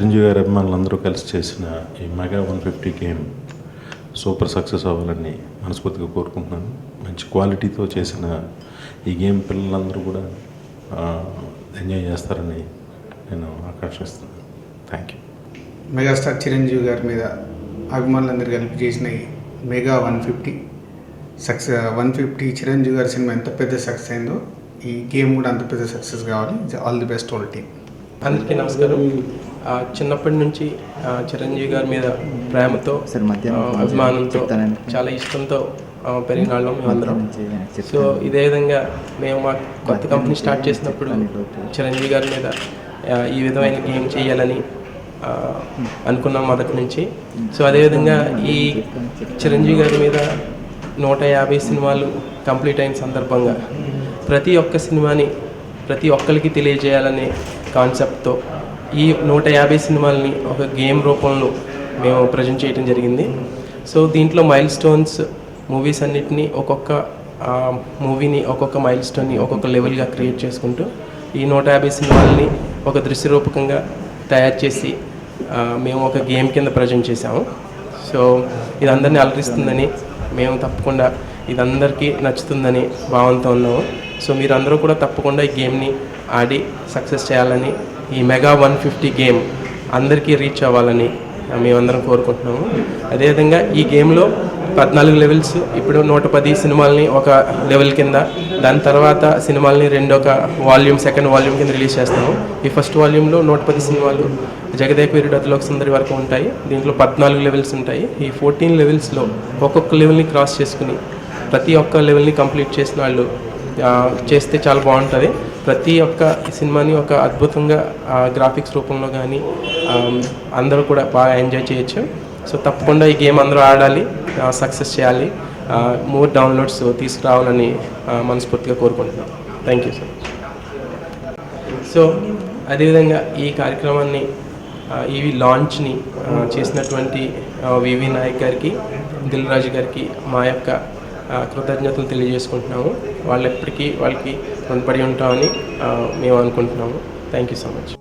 చిరంజీవి గారి అభిమానులందరూ కలిసి చేసిన ఈ మెగా 150 గేమ్ సూపర్ సక్సెస్ అవ్వాలని మనస్ఫూర్తిగా కోరుకుంటున్నాను. మంచి క్వాలిటీతో చేసిన ఈ గేమ్ పిల్లలందరూ కూడా ఎంజాయ్ చేస్తారని నేను ఆకాంక్షిస్తున్నాను. Thank you. మెగాస్టార్ చిరంజీవి గారి మీద అభిమానులందరూ కలిపి చేసిన ఈ మెగా 150 చిరంజీవి గారి సినిమా ఎంత పెద్ద సక్సెస్ అయిందో ఈ గేమ్ కూడా అంత పెద్ద సక్సెస్ కావాలి. All the best whole team. అందరికీ నమస్కారం. చిన్నప్పటి నుంచి చిరంజీవి గారి మీద ప్రేమతో, అభిమానంతో, చాలా ఇష్టంతో పెరిగిన వాళ్ళం మేమందరం. సో ఇదే విధంగా మేము మా కొత్త కంపెనీ స్టార్ట్ చేసినప్పుడు చిరంజీవి గారి మీద ఈ విధమైన గేమ్ చేయాలని అనుకున్నాం మొదటి నుంచి. సో అదేవిధంగా ఈ చిరంజీవి గారి మీద 150 సినిమాలు కంప్లీట్ అయిన సందర్భంగా ప్రతి ఒక్క సినిమాని ప్రతి ఒక్కరికి తెలియజేయాలనే కాన్సెప్ట్తో ఈ 150 సినిమాలని ఒక గేమ్ రూపంలో మేము ప్రజెంట్ చేయడం జరిగింది. సో దీంట్లో మైల్ స్టోన్స్ మూవీస్ అన్నిటినీ ఒక్కొక్క మూవీని ఒక్కొక్క మైల్ స్టోన్ని ఒక్కొక్క లెవెల్గా క్రియేట్ చేసుకుంటూ ఈ 150 సినిమాలని ఒక దృశ్యరూపకంగా తయారు చేసి మేము ఒక గేమ్ కింద ప్రజెంట్ చేసాము. సో ఇది అందరినీ అలరిస్తుందని, మేము తప్పకుండా ఇది అందరికీ నచ్చుతుందని భావంతో ఉన్నాము. సో మీరు అందరూ కూడా తప్పకుండా ఈ గేమ్ని ఆడి సక్సెస్ చేయాలని, ఈ మెగా 150 గేమ్ అందరికీ రీచ్ అవ్వాలని మేమందరం కోరుకుంటున్నాము. అదేవిధంగా ఈ గేమ్లో 14 లెవెల్స్, ఇప్పుడు 110 సినిమాలని ఒక లెవెల్ కింద, దాని తర్వాత సినిమాలని సెకండ్ వాల్యూమ్ కింద రిలీజ్ చేస్తాము. ఈ ఫస్ట్ వాల్యూమ్లో 110 సినిమాలు జగదేక వీరుడు అతిలోక సుందరి వరకు ఉంటాయి. దీంట్లో 14 లెవెల్స్ ఉంటాయి. ఈ 14 లెవెల్స్లో ఒక్కొక్క లెవెల్ని క్రాస్ చేసుకుని ప్రతి ఒక్క లెవెల్ని కంప్లీట్ చేసిన వాళ్ళు చేస్తే చాలా బాగుంటుంది. ప్రతి ఒక్క సినిమాని ఒక అద్భుతంగా గ్రాఫిక్స్ రూపంలో కానీ అందరూ కూడా బాగా ఎంజాయ్ చేయొచ్చు. సో తప్పకుండా ఈ గేమ్ అందరూ ఆడాలి, సక్సెస్ చేయాలి, మోర్ డౌన్లోడ్స్ తీసుకురావాలని మనస్ఫూర్తిగా కోరుకుంటున్నాను. Thank you sir. సో అదేవిధంగా ఈ కార్యక్రమాన్ని ఈ లాంచ్ని చేసినటువంటి వివి నాయక్ గారికి, దిల్ రాజు గారికి మా యొక్క కృతజ్ఞతలు తెలియజేసుకుంటున్నాము. వాళ్ళు ఎప్పటికీ వాళ్ళకి రుణపడి ఉంటామని మేము అనుకుంటున్నాము. Thank you so much.